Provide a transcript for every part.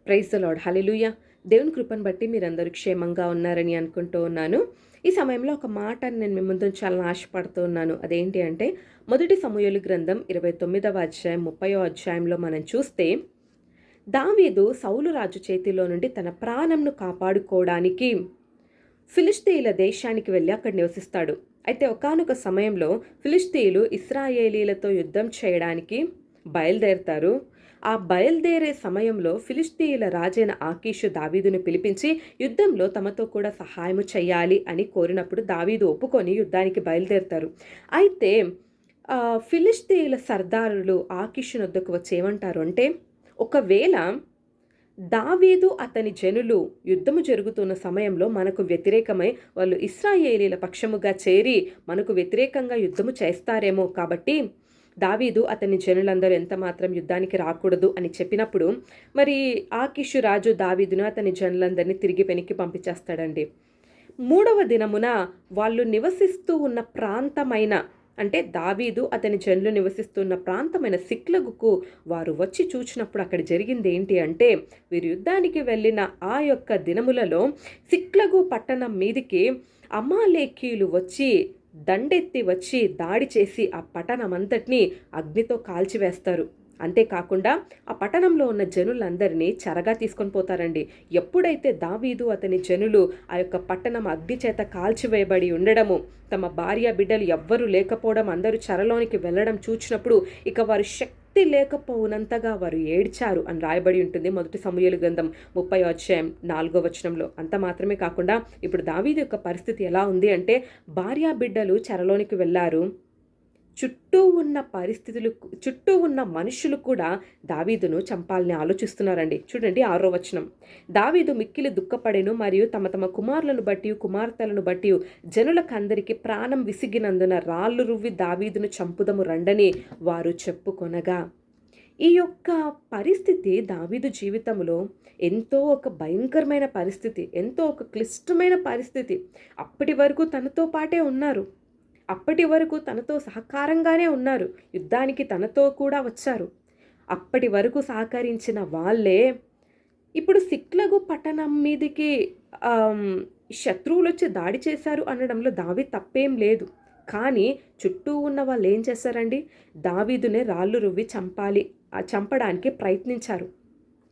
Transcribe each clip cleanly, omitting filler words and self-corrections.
Praise the lord. హల్లెలూయా. దేవుని కృపను బట్టి మీరందరూ క్షేమంగా ఉన్నారని అనుకుంటూ ఉన్నాను. ఈ సమయంలో ఒక మాటని నేను మీ ముందుంచాలని ఆశపడుతూ ఉన్నాను. అదేంటి అంటే, మొదటి సమూయేలు గ్రంథం 29వ అధ్యాయం 30వ అధ్యాయంలో మనం చూస్తే, దావీదు సౌలు రాజు చేతిలో నుండి తన ప్రాణంను కాపాడుకోవడానికి ఫిలిష్తీయుల దేశానికి వెళ్ళి అక్కడ నివసిస్తాడు. అయితే ఒకానొక సమయంలో ఫిలిష్తీయులు ఇశ్రాయేలీలతో యుద్ధం చేయడానికి బయలుదేరతారు. ఆ బయలుదేరే సమయంలో ఫిలిష్తీయుల రాజైన ఆకీషు దావీదును పిలిపించి యుద్ధంలో తమతో కూడా సహాయము చేయాలి అని కోరినప్పుడు దావీదు ఒప్పుకొని యుద్ధానికి బయలుదేరతారు. అయితే ఫిలిష్తీయుల సర్దారులు ఆకీషు వద్దకు వచ్చి ఏమంటారు అంటే, ఒకవేళ దావీదు అతని జనులు యుద్ధము జరుగుతున్న సమయంలో మనకు వ్యతిరేకమై వాళ్ళు ఇశ్రాయేలీల పక్షముగా చేరి మనకు వ్యతిరేకంగా యుద్ధము చేస్తారేమో, కాబట్టి దావీదు అతని జనులందరూ ఎంత మాత్రం యుద్ధానికి రాకూడదు అని చెప్పినప్పుడు, మరి ఆకీషు రాజు దావీదును అతని జనులందరినీ తిరిగి వెనక్కి పంపించేస్తాడండి. మూడవ దినమున వాళ్ళు నివసిస్తూ ఉన్న ప్రాంతమైన, అంటే దావీదు అతని జనులు నివసిస్తున్న ప్రాంతమైన సిక్లగుకు వారు వచ్చి చూచినప్పుడు అక్కడ జరిగింది ఏంటి అంటే, వీరు యుద్ధానికి వెళ్ళిన ఆ యొక్క దినములలో సిక్లగు పట్టణం మీదికి అమాలేకీయులు వచ్చి దండెత్తి వచ్చి దాడి చేసి ఆ పట్టణమంతటినీ అగ్నితో కాల్చివేస్తారు. అంతేకాకుండా ఆ పట్టణంలో ఉన్న జనులందరినీ చెరగా తీసుకొని పోతారండి. ఎప్పుడైతే దావీదు అతని జనులు ఆ యొక్క పట్టణం అగ్ని చేత కాల్చివేయబడి ఉండడము, తమ భార్య బిడ్డలు ఎవ్వరూ లేకపోవడం, అందరూ చెరలోనికి వెళ్ళడం చూచినప్పుడు ఇక వారు శక్తి లేకపోవునంతగా వారు ఏడ్చారు అని రాయబడి ఉంటుంది మొదటి సమూయేలు గ్రంథం 30వ అధ్యాయం 4వ వచనంలో. అంత మాత్రమే కాకుండా ఇప్పుడు దావీదు యొక్క పరిస్థితి ఎలా ఉంది అంటే, భార్య బిడ్డలు చెరలోనికి వెళ్ళారు. చుట్టూ ఉన్న మనుషులు కూడా దావీదును చంపాలని ఆలోచిస్తున్నారండి. చూడండి 6వ వచనం. దావీదు మిక్కిలి దుఃఖపడెను, మరియు తమ తమ కుమారులను బట్టి కుమార్తెలను బట్టి జనులకందరికి ప్రాణం విసిగినందున రాళ్ళు రువ్వి దావీదును చంపుదము రండని వారు చెప్పుకొనగా. ఈ యొక్క పరిస్థితి దావీదు జీవితంలో ఎంతో ఒక భయంకరమైన పరిస్థితి, ఎంతో ఒక క్లిష్టమైన పరిస్థితి. అప్పటి వరకు తనతో పాటే ఉన్నారు, అప్పటి వరకు తనతో సహకారంగానే ఉన్నారు, యుద్ధానికి తనతో కూడా వచ్చారు. అప్పటి వరకు సహకరించిన వాళ్ళే ఇప్పుడు సిక్లగు పట్టణం మీదికి శత్రువులు వచ్చి దాడి చేశారు అనడంలో దావీదు తప్పేం లేదు. కానీ చుట్టూ ఉన్న వాళ్ళు ఏం చేశారండి, దావీదునే రాళ్ళు రువ్వి చంపడానికి ప్రయత్నించారు.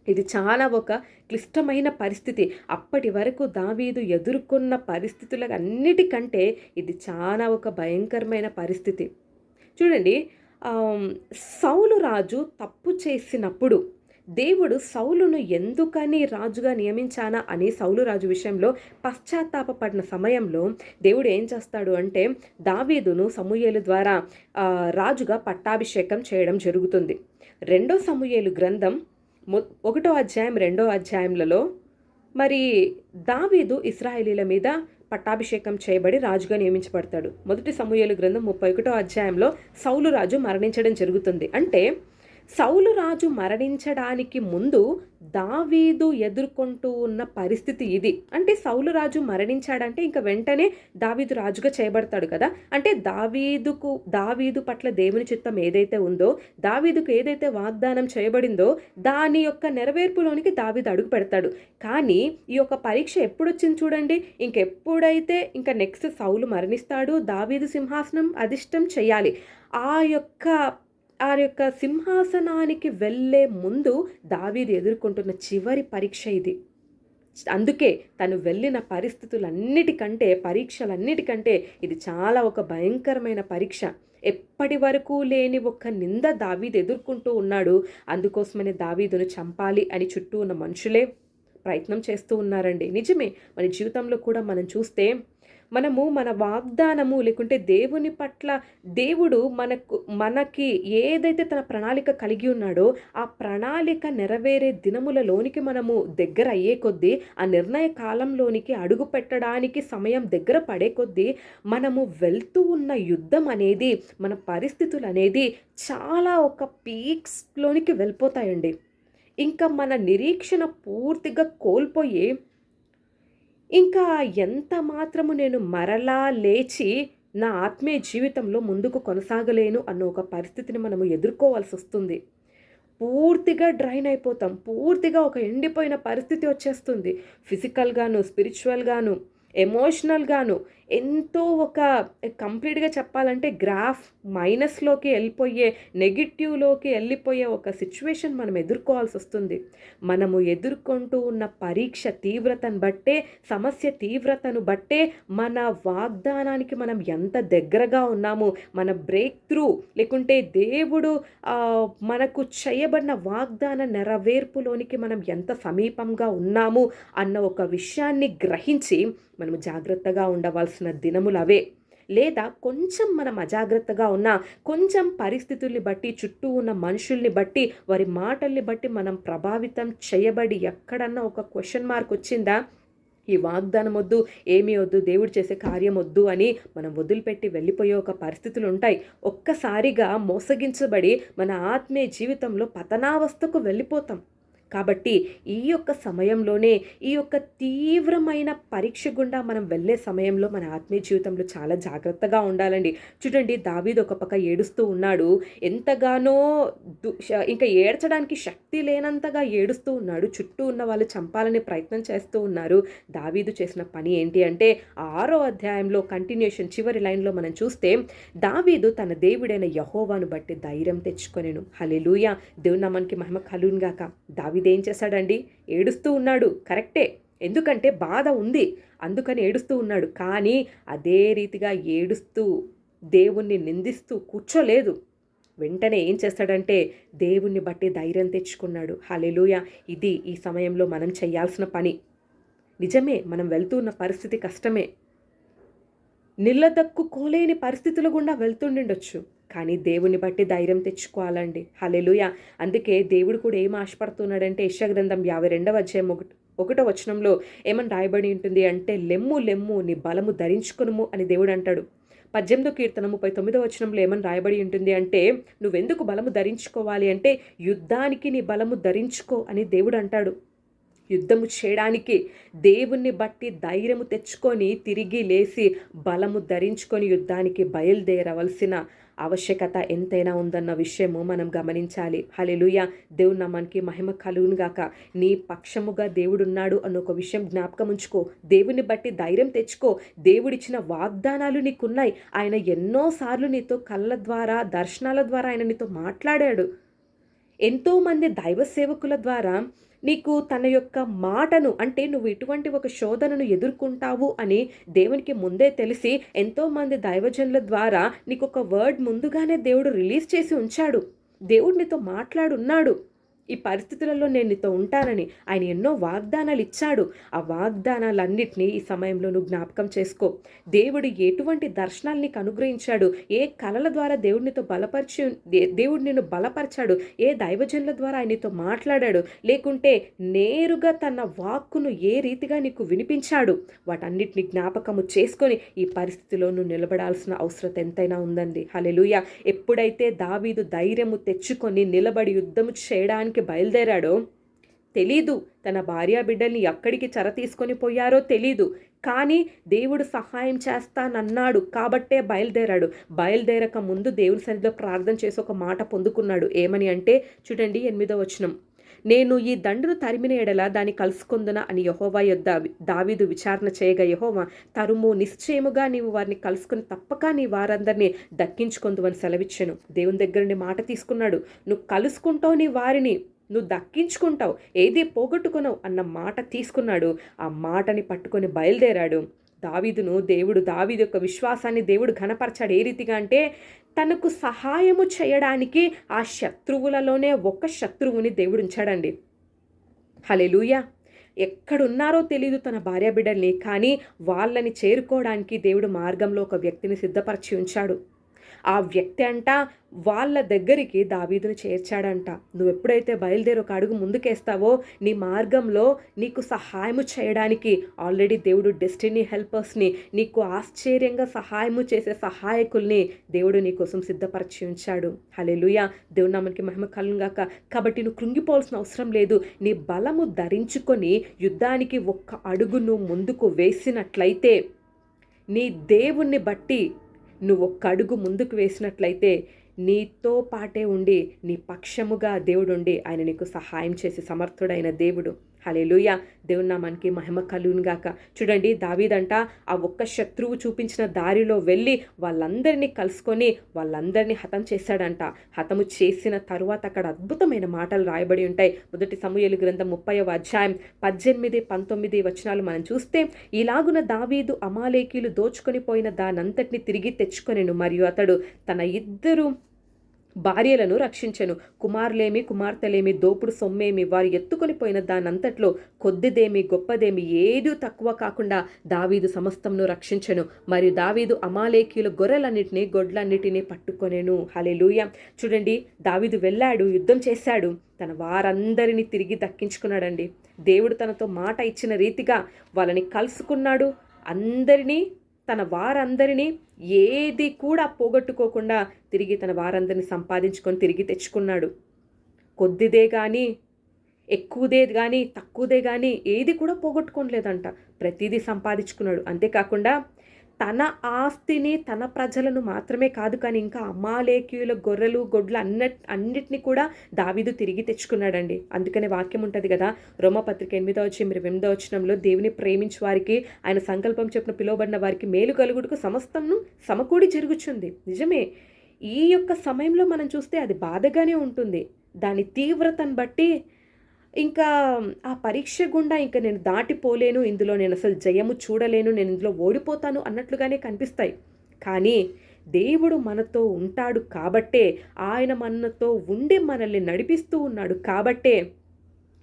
ఇది చాలా ఒక క్లిష్టమైన పరిస్థితి. అప్పటి వరకు దావీదు ఎదుర్కొన్న పరిస్థితుల అన్నిటికంటే ఇది చాలా ఒక భయంకరమైన పరిస్థితి. చూడండి, సౌలు రాజు తప్పు చేసినప్పుడు దేవుడు సౌలును ఎందుకని రాజుగా నియమించానా అని సౌలు రాజు విషయంలో పశ్చాత్తాపపడిన సమయంలో దేవుడు ఏం చేస్తాడు అంటే, దావీదును సమూయేలు ద్వారా రాజుగా పట్టాభిషేకం చేయడం జరుగుతుంది. 2వ సమూయేలు గ్రంథం 1వ అధ్యాయం 2వ అధ్యాయంలలో మరి దావీదు ఇశ్రాయేలీల మీద పట్టాభిషేకం చేయబడి రాజుగా నియమించబడతాడు. మొదటి సమూయేలు గ్రంథం 31వ అధ్యాయంలో సౌలు రాజు మరణించడం జరుగుతుంది. అంటే సౌలు రాజు మరణించడానికి ముందు దావీదు ఎదుర్కొంటూ ఉన్న పరిస్థితి ఇది. అంటే సౌలు రాజు మరణించాడంటే ఇంకా వెంటనే దావీదు రాజుగా చేయబడతాడు కదా. అంటే దావీదు పట్ల దేవుని చిత్తం ఏదైతే ఉందో, దావీదుకు ఏదైతే వాగ్దానం చేయబడిందో దాని యొక్క నెరవేర్పులోనికి దావీదు అడుగు పెడతాడు. కానీ ఈ యొక్క పరీక్ష ఎప్పుడు వచ్చింది చూడండి, ఇంకెప్పుడైతే ఇంకా నెక్స్ట్ సౌలు మరణిస్తాడు, దావీదు సింహాసనం అధిష్టం చేయాలి. ఆ యొక్క సింహాసనానికి వెళ్ళే ముందు దావీదు ఎదుర్కొంటున్న చివరి పరీక్ష ఇది. అందుకే తను వెళ్ళిన పరీక్షలన్నిటికంటే ఇది చాలా ఒక భయంకరమైన పరీక్ష. ఎప్పటి వరకు లేని ఒక నింద దావీదు ఎదుర్కొంటూ ఉన్నాడు. అందుకోసమనే దావీదును చంపాలి అని చుట్టూ ఉన్న మనుషులే ప్రయత్నం చేస్తూ ఉన్నారండి. నిజమే, మన జీవితంలో కూడా మనం చూస్తే మనము మన వాగ్దానము లేకుంటే దేవుని పట్ల దేవుడు మనకి ఏదైతే తన ప్రణాళిక కలిగి ఉన్నాడో ఆ ప్రణాళిక నెరవేరే దినములలోనికి మనము దగ్గర అయ్యే కొద్దీ, ఆ నిర్ణయ కాలంలోనికి అడుగు పెట్టడానికి సమయం దగ్గర పడే కొద్దీ మనము వెళ్తూ ఉన్న యుద్ధం అనేది, మన పరిస్థితులు అనేది చాలా ఒక పీక్స్లోనికి వెళ్ళిపోతాయండి. ఇంకా మన నిరీక్షణ పూర్తిగా కోల్పోయి, ఇంకా ఎంత మాత్రము నేను మరలా లేచి నా ఆత్మీయ జీవితంలో ముందుకు కొనసాగలేను అన్న ఒక పరిస్థితిని మనము ఎదుర్కోవాల్సి వస్తుంది. పూర్తిగా డ్రైన్ అయిపోతాం. పూర్తిగా ఒక ఎండిపోయిన పరిస్థితి వచ్చేస్తుంది. ఫిజికల్‌గాను, స్పిరిచువల్‌గాను, ఎమోషనల్‌గాను ఎంతో ఒక కంప్లీట్‌గా చెప్పాలంటే గ్రాఫ్ మైనస్‌లోకి ఎళ్ళిపోయే, నెగెటివ్‌లోకి ఎళ్ళిపోయే ఒక సిట్యుయేషన్ మనం ఎదుర్కోవాల్సొస్తుంది. మనము ఎదుర్కొంటూ ఉన్న పరీక్ష తీవ్రతను బట్టే, సమస్య తీవ్రతను బట్టే మన వాగ్దానానికి మనం ఎంత దగ్గరగా ఉన్నాము, మన బ్రేక్ త్రూ లేకుంటే దేవుడు మనకు చేయబడిన వాగ్దాన నెరవేర్పులోనికి మనం ఎంత సమీపంగా ఉన్నాము అన్న ఒక విషయాన్ని గ్రహించి మనము జాగ్రత్తగా ఉండవలసిన దినములవే. లేదా కొంచెం మనం అజాగ్రత్తగా ఉన్నా, కొంచెం పరిస్థితుల్ని బట్టి, చుట్టూ ఉన్న మనుషుల్ని బట్టి, వారి మాటల్ని బట్టి మనం ప్రభావితం చేయబడి ఎక్కడన్నా ఒక క్వెషన్ మార్క్ వచ్చిందా, ఈ వాగ్దానం వద్దు, ఏమీ వద్దు, దేవుడు చేసే కార్యం వద్దు అని మనం వదిలిపెట్టి వెళ్ళిపోయే ఒక పరిస్థితులు ఉంటాయి. ఒక్కసారిగా మోసగించబడి మన ఆత్మీయ జీవితంలో పతనావస్థకు వెళ్ళిపోతాం. కాబట్టి ఈ యొక్క సమయంలోనే, ఈ యొక్క తీవ్రమైన పరీక్ష గుండా మనం వెళ్ళే సమయంలో మన ఆత్మీయ జీవితంలో చాలా జాగ్రత్తగా ఉండాలండి. చూడండి, దావీదు ఒక పక్క ఏడుస్తూ ఉన్నాడు. ఎంతగానో ఇంకా ఏడ్చడానికి శక్తి లేనంతగా ఏడుస్తూ ఉన్నాడు. చుట్టూ ఉన్న వాళ్ళు చంపాలని ప్రయత్నం చేస్తూ ఉన్నారు. దావీదు చేసిన పని ఏంటి అంటే 6వ అధ్యాయంలో కంటిన్యూషన్ చివరి లైన్లో మనం చూస్తే, దావీదు తన దేవుడైన యెహోవాను బట్టి ధైర్యం తెచ్చుకొనెను. హల్లెలూయా! దేవుని నామానికి మహిమ కలుగును గాక. దావీదేం చేశాడండి? ఏడుస్తూ ఉన్నాడు. కరెక్టే, ఎందుకంటే బాధ ఉంది, అందుకని ఏడుస్తూ ఉన్నాడు. కానీ అదే రీతిగా ఏడుస్తూ దేవుణ్ణి నిందిస్తూ కూర్చోలేదు. వెంటనే ఏం చేస్తాడంటే దేవుణ్ణి బట్టి ధైర్యం తెచ్చుకున్నాడు. హల్లెలూయా! ఇది ఈ సమయంలో మనం చేయాల్సిన పని. నిజమే, మనం వెళ్తూ ఉన్న పరిస్థితి కష్టమే, నిలదొక్కుకోలేని పరిస్థితుల గుండా వెళ్తుండొచ్చు. కానీ దేవుని బట్టి ధైర్యం తెచ్చుకోవాలండి. హల్లెలూయా! అందుకే దేవుడు కూడా ఏం ఆశపడుతున్నాడంటే యెషయా గ్రంథం 52వ అధ్యాయం 1వ వచనంలో ఏమని రాయబడి ఉంటుంది అంటే, లెమ్ము లెమ్ము నీ బలము ధరించుకొనుము అని దేవుడు అంటాడు. 18వ కీర్తన 39వ వచనంలో ఏమని రాయబడి ఉంటుంది అంటే, నువ్వెందుకు బలము ధరించుకోవాలి అంటే, యుద్ధానికి నీ బలము ధరించుకో అని దేవుడు అంటాడు. యుద్ధము చేయడానికి దేవుణ్ణి బట్టి ధైర్యము తెచ్చుకొని తిరిగి లేచి బలము ధరించుకొని యుద్ధానికి బయలుదేరవలసిన ఆవశ్యకత ఎంతైనా ఉందన్న విషయము మనం గమనించాలి. హల్లెలూయా! దేవుని నామానికి మహిమ కలుగును గాక. నీ పక్షముగా దేవుడున్నాడు అన్న ఒక విషయం జ్ఞాపకం ఉంచుకో. దేవుని బట్టి ధైర్యం తెచ్చుకో. దేవుడిచ్చిన వాగ్దానాలు నీకున్నాయి. ఆయన ఎన్నోసార్లు నీతో కళ్ళ ద్వారా, దర్శనాల ద్వారా ఆయన నీతో మాట్లాడాడు. ఎంతోమంది దైవ సేవకుల ద్వారా నీకు తన యొక్క మాటను, అంటే నువ్వు ఇటువంటి ఒక శోధనను ఎదుర్కొంటావు అని దేవునికి ముందే తెలిసి ఎంతోమంది దైవజనుల ద్వారా నీకు ఒక వర్డ్ ముందుగానే దేవుడు రిలీజ్ చేసి ఉంచాడు. దేవుడు నీతో మాట్లాడున్నాడు. ఈ పరిస్థితులలో నేను నీతో ఉంటానని ఆయన ఎన్నో వాగ్దానాలు ఇచ్చాడు. ఆ వాగ్దానాలన్నిటినీ ఈ సమయంలో నువ్వు జ్ఞాపకం చేసుకో. దేవుడు ఎటువంటి దర్శనాలు నీకు అనుగ్రహించాడు, ఏ కళల ద్వారా దేవుడు నిన్ను బలపరిచాడు, ఏ దైవజనుల ద్వారా ఆయన నీతో మాట్లాడాడు, లేకుంటే నేరుగా తన వాక్కును ఏ రీతిగా నీకు వినిపించాడు, వాటన్నిటిని జ్ఞాపకము చేసుకొని ఈ పరిస్థితిలో నువ్వు నిలబడాల్సిన అవసరం ఎంతైనా ఉందండి. హల్లెలూయా! ఎప్పుడైతే దావీదు ధైర్యము తెచ్చుకొని నిలబడి యుద్ధము చేయడానికి బయలుదేరాడో, తెలీదు తన భార్య బిడ్డల్ని ఎక్కడికి చెర తీసుకొని పోయారో తెలీదు, కానీ దేవుడు సహాయం చేస్తానన్నాడు కాబట్టే బయలుదేరాడు. బయలుదేరక ముందు దేవుని సన్నిధిలో ప్రార్థన చేసి ఒక మాట పొందుకున్నాడు. ఏమని అంటే చూడండి, 8వ వచనం, నేను ఈ దండును తరిమిన ఎడల దాన్ని కలుసుకొందునా అని యెహోవా యొద్ద దావీదు విచారణ చేయగా, యెహోవా తరుము, నిశ్చయముగా నీవు వారిని కలుసుకొని తప్పక నీ వారందరినీ దక్కించుకొందువని సెలవిచ్చెను. దేవుని దగ్గర నుండి మాట తీసుకున్నాడు. నువ్వు కలుసుకుంటావు, నీ వారిని నువ్వు దక్కించుకుంటావు, ఏది పోగొట్టుకున్నావు అన్న మాట తీసుకున్నాడు. ఆ మాటని పట్టుకొని బయలుదేరాడు. దావీదు యొక్క విశ్వాసాన్ని దేవుడు ఘనపరచాడు. ఏ రీతిగా అంటే తనకు సహాయము చేయడానికి ఆ శత్రువులలోనే ఒక శత్రువుని దేవుడు ఉంచాడండి. హల్లెలూయా! ఎక్కడున్నారో తెలీదు తన భార్య బిడ్డల్ని, కానీ వాళ్ళని చేరుకోవడానికి దేవుడు మార్గంలో ఒక వ్యక్తిని సిద్ధపరిచి ఉంచాడు. ఆ వ్యక్తి అంట వాళ్ళ దగ్గరికి దావీదును చేర్చాడంట. నువ్వు ఎప్పుడైతే బయలుదేరి ఒక అడుగు ముందుకేస్తావో నీ మార్గంలో నీకు సహాయము చేయడానికి ఆల్రెడీ దేవుడు డెస్టినీ హెల్పర్స్ని, నీకు ఆశ్చర్యంగా సహాయము చేసే సహాయకుల్ని దేవుడు నీ కోసం సిద్ధపరిచి ఉంచాడు. హల్లెలూయా! దేవుని నామానికి మహిమ కలుగును గాక. కాబట్టి నువ్వు కృంగిపోవాల్సిన అవసరం లేదు. నీ బలము ధరించుకొని యుద్ధానికి ఒక్క అడుగు నువ్వు ముందుకు వేసినట్లయితే, నీ దేవుణ్ణి బట్టి నువ్వు ఒక్క అడుగు ముందుకు వేసినట్లయితే నీతో పాటే ఉండి నీ పక్షముగా దేవుడుండి ఆయన నీకు సహాయం చేసి సమర్థుడైన దేవుడు. హల్లెలూయా. దేవుని నామానికి మహిమ కలుగును గాక. చూడండి, దావీదంట ఆ ఒక్క శత్రువు చూపించిన దారిలో వెళ్ళి వాళ్ళందరినీ కలుసుకొని వాళ్ళందరినీ హతం చేశాడంట. హతము చేసిన తరువాత అక్కడ అద్భుతమైన మాటలు రాయబడి ఉంటాయి. మొదటి సమూయేలు గ్రంథం 30వ అధ్యాయం 18, 19 వచనాలు మనం చూస్తే, ఇలాగున దావీదు అమాలేకీయులు దోచుకొని పోయిన దానంతటిని తిరిగి తెచ్చుకొనెను, మరియు అతడు తన 2 భార్యలను రక్షించెను. కుమారులేమి కుమార్తెలేమి దోపుడు సొమ్మేమి వారు ఎత్తుకొని పోయిన దానంతట్లో కొద్దిదేమి గొప్పదేమి ఏదీ తక్కువ కాకుండా దావీదు సమస్తమును రక్షించెను. మరియు దావీదు అమాలేకీయుల గొర్రెలన్నిటినీ గొడ్లన్నిటినీ పట్టుకొనెను. హల్లెలూయా. చూడండి, దావీదు వెళ్ళాడు, యుద్ధం చేశాడు, తన వారందరినీ తిరిగి దక్కించుకున్నాడండి. దేవుడు తనతో మాట ఇచ్చిన రీతిగా వాళ్ళని కలుసుకున్నాడు. తన వారందరినీ ఏది కూడా పోగొట్టుకోకుండా తిరిగి తన వారందరినీ సంపాదించుకొని తిరిగి తెచ్చుకున్నాడు. కొద్దిదే కానీ, ఎక్కువదే కానీ, తక్కువదే కానీ ఏది కూడా పోగొట్టుకోలేదంట. ప్రతిదీ సంపాదించుకున్నాడు. అంతేకాకుండా తన ఆస్తిని, తన ప్రజలను మాత్రమే కాదు, కానీ ఇంకా అమాలేకీయుల గొర్రెలు గొడ్లు అన్నిటిని కూడా దావీదు తిరిగి తెచ్చుకున్నాడండి. అందుకనే వాక్యం ఉంటుంది కదా, రోమపత్రిక 8వ వచనంలో, దేవుని ప్రేమించు వారికి ఆయన సంకల్పం చొప్పున పిలువబడిన వారికి మేలు కలుగుటకు సమస్తమును సమకూడి జరుగుచుంది. నిజమే, ఈ యొక్క సమయంలో మనం చూస్తే అది బాధగానే ఉంటుంది. దాని తీవ్రతను బట్టి ఇంకా ఆ పరీక్ష గుండా ఇంకా నేను దాటిపోలేను, ఇందులో నేను అసలు జయము చూడలేను, నేను ఇందులో ఓడిపోతాను అన్నట్లుగానే కనిపిస్తాయి. కానీ దేవుడు మనతో ఉంటాడు కాబట్టే, ఆయన మనతో ఉండి మనల్ని నడిపిస్తూ ఉన్నాడు కాబట్టే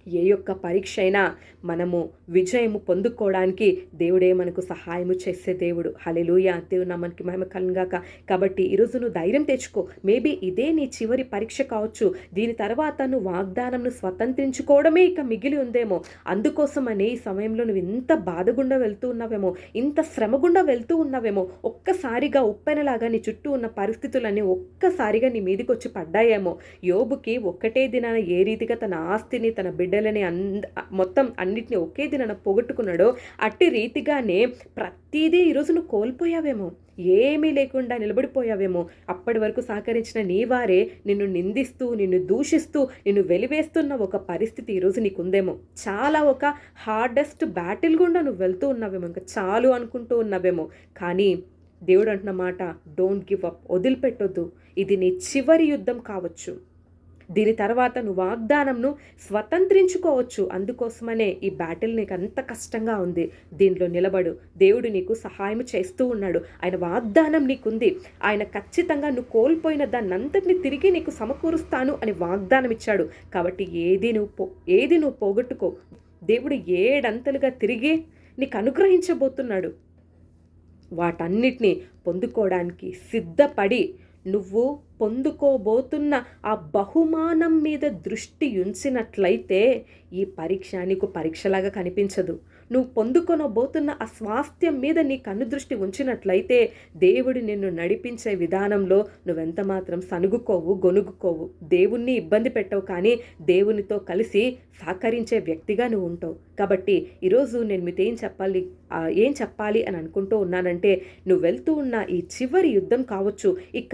ఏ యొక్క పరీక్ష అయినా మనము విజయము పొందుకోవడానికి దేవుడే మనకు సహాయము చేసే దేవుడు. హల్లెలూయా. దేవుడు నామానికి మహిమ కలుగుగాక. కాబట్టి ఈరోజు నువ్వు ధైర్యం తెచ్చుకో. మేబీ ఇదే నీ చివరి పరీక్ష కావచ్చు. దీని తర్వాత నువ్వు వాగ్దానంను స్వతంత్రించుకోవడమే ఇక మిగిలి ఉందేమో. అందుకోసమనే ఈ సమయంలో నువ్వు ఇంత బాధగుండా వెళ్తూ ఉన్నావేమో, ఇంత శ్రమగుండా వెళ్తూ ఉన్నావేమో, ఒక్కసారిగా ఉప్పెనలాగా నీ చుట్టూ ఉన్న పరిస్థితులన్నీ ఒక్కసారిగా నీ మీదకి వచ్చి పడ్డాయేమో. యోబుకి ఒక్కటే దినాన ఏ రీతిగా తన ఆస్తిని, తన బిడ్డలని మొత్తం అన్నిటిని ఒకే దినాన పోగొట్టుకున్నాడో, అట్టి రీతిగానే ప్రతిదీ ఈరోజు నువ్వు కోల్పోయావేమో, ఏమీ లేకుండా నిలబడిపోయావేమో. అప్పటి వరకు సహకరించిన నీ వారే నిన్ను నిందిస్తూ, నిన్ను దూషిస్తూ, నిన్ను వెలివేస్తున్న ఒక పరిస్థితి ఈరోజు నీకుందేమో. చాలా ఒక హార్డెస్ట్ బ్యాటిల్ గుండా నువ్వు వెళ్తూ ఉన్నావేమో, ఇంకా చాలు అనుకుంటూ ఉన్నావేమో. కానీ దేవుడు అంటున్న మాట, డోంట్ గివ్ అప్, వదిలిపెట్టొద్దు. ఇది నీ చివరి యుద్ధం కావచ్చు. దీని తర్వాత నువ్వు వాగ్దానంను స్వతంత్రించుకోవచ్చు. అందుకోసమనే ఈ బ్యాటిల్ నీకు అంత కష్టంగా ఉంది. దీనిలో నిలబడు. దేవుడు నీకు సహాయం చేస్తూ ఉన్నాడు. ఆయన వాగ్దానం నీకుంది. ఆయన ఖచ్చితంగా నువ్వు కోల్పోయిన దాన్నంతటిని తిరిగి నీకు సమకూరుస్తాను అని వాగ్దానం ఇచ్చాడు. కాబట్టి ఏది నువ్వు పోగొట్టుకో, దేవుడు 7 అంతలుగా తిరిగి నీకు అనుగ్రహించబోతున్నాడు. వాటన్నిటినీ పొందుకోవడానికి సిద్ధపడి నువ్వు పొందుకోబోతున్న ఆ బహుమానం మీద దృష్టి ఉంచినట్లయితే ఈ పరీక్ష నీకు పరీక్షలాగా కనిపించదు. నువ్వు పొందుకొనబోతున్న ఆ స్వాస్థ్యం మీద నీ కన్ను దృష్టి ఉంచినట్లయితే దేవుడు నిన్ను నడిపించే విధానంలో నువ్వెంత మాత్రం సనుగుకోవు, గొనుగుకోవు. దేవుణ్ణి ఇబ్బంది పెట్టవు, కానీ దేవునితో కలిసి సహకరించే వ్యక్తిగా నువ్వు ఉంటావు. కాబట్టి ఈరోజు నేను మీతో ఏం చెప్పాలి అని అనుకుంటూ ఉన్నానంటే, నువ్వు వెళ్తూ ఉన్న ఈ చివరి యుద్ధం కావచ్చు, ఇక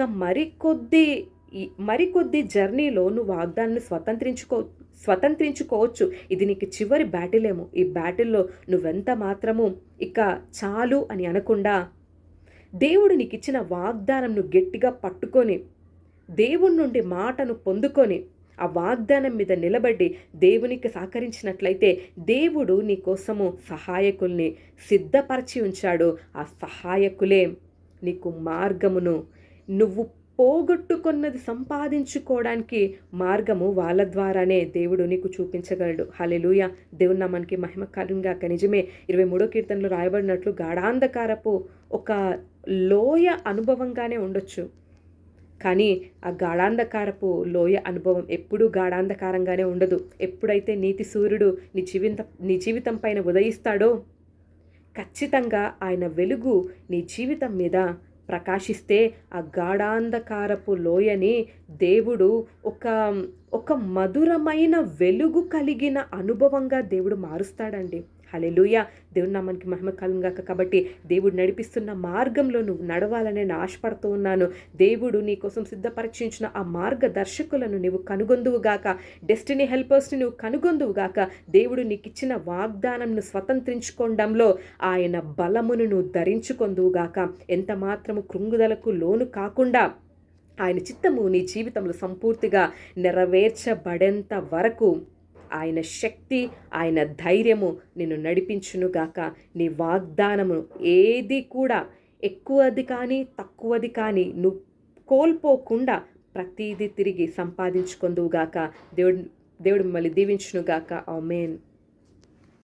మరికొద్ది జర్నీలో నువ్వు వాగ్దానాన్ని స్వతంత్రించుకోవచ్చు. ఇది నీకు చివరి బ్యాటిల్ ఏమో. ఈ బ్యాటిల్లో నువ్వెంత మాత్రము ఇక చాలు అని అనకుండా, దేవుడు నీకు ఇచ్చిన వాగ్దానంను గట్టిగా పట్టుకొని, దేవుని నుండి మాటను పొందుకొని, ఆ వాగ్దానం మీద నిలబడి దేవునికి సహకరించినట్లయితే దేవుడు నీ కోసము సహాయకుల్ని సిద్ధపరిచి ఉంచాడు. ఆ సహాయకులే నీకు మార్గమును, నువ్వు పోగొట్టుకున్నది సంపాదించుకోవడానికి మార్గము వాళ్ళ ద్వారానే దేవుడు నీకు చూపించగలడు. హల్లెలూయా. దేవుని నామానికి మహిమ కలుగుగాక. నిజమే, 23వ కీర్తనలో రాయబడినట్లు గాఢాంధకారపు ఒక లోయ అనుభవంగానే ఉండొచ్చు, కానీ ఆ గాఢాంధకారపు లోయ అనుభవం ఎప్పుడూ గాఢాంధకారంగానే ఉండదు. ఎప్పుడైతే నీతి సూర్యుడు నీ జీవితం పైన ఉదయిస్తాడో, ఖచ్చితంగా ఆయన వెలుగు నీ జీవితం మీద ప్రకాశిస్తే ఆ గాఢాంధకారపు లోయని దేవుడు ఒక మధురమైన వెలుగు కలిగిన అనుభవంగా దేవుడు మారుస్తాడండి. హల్లెలూయా. దేవుని నామానికి మహిమ కలుగును గాక. కాబట్టి దేవుడు నడిపిస్తున్న మార్గంలో నువ్వు నడవాలని నేను ఆశపడుతూ ఉన్నాను. దేవుడు నీ కోసం సిద్ధపరిచించిన ఆ మార్గదర్శకులను నువ్వు కనుగొందువుగాక. డెస్టినీ హెల్పర్స్ని నువ్వు కనుగొందువుగాక. దేవుడు నీకు ఇచ్చిన వాగ్దానంను స్వతంత్రించుకోవడంలో ఆయన బలమును నువ్వు ధరించుకొందువుగాక. ఎంత మాత్రము కృంగుదలకు లోను కాకుండా ఆయన చిత్తము నీ జీవితంలో సంపూర్తిగా నెరవేర్చబడేంత వరకు ఆయన శక్తి, ఆయన ధైర్యము నిన్ను నడిపించునుగాక. నీ వాగ్దానము ఏది కూడా ఎక్కువది కానీ తక్కువది కానీ నువ్వు కోల్పోకుండా ప్రతీది తిరిగి సంపాదించుకొందువుగాక. దేవుడు మిమ్మల్ని దీవించునుగాక. ఆమేన్.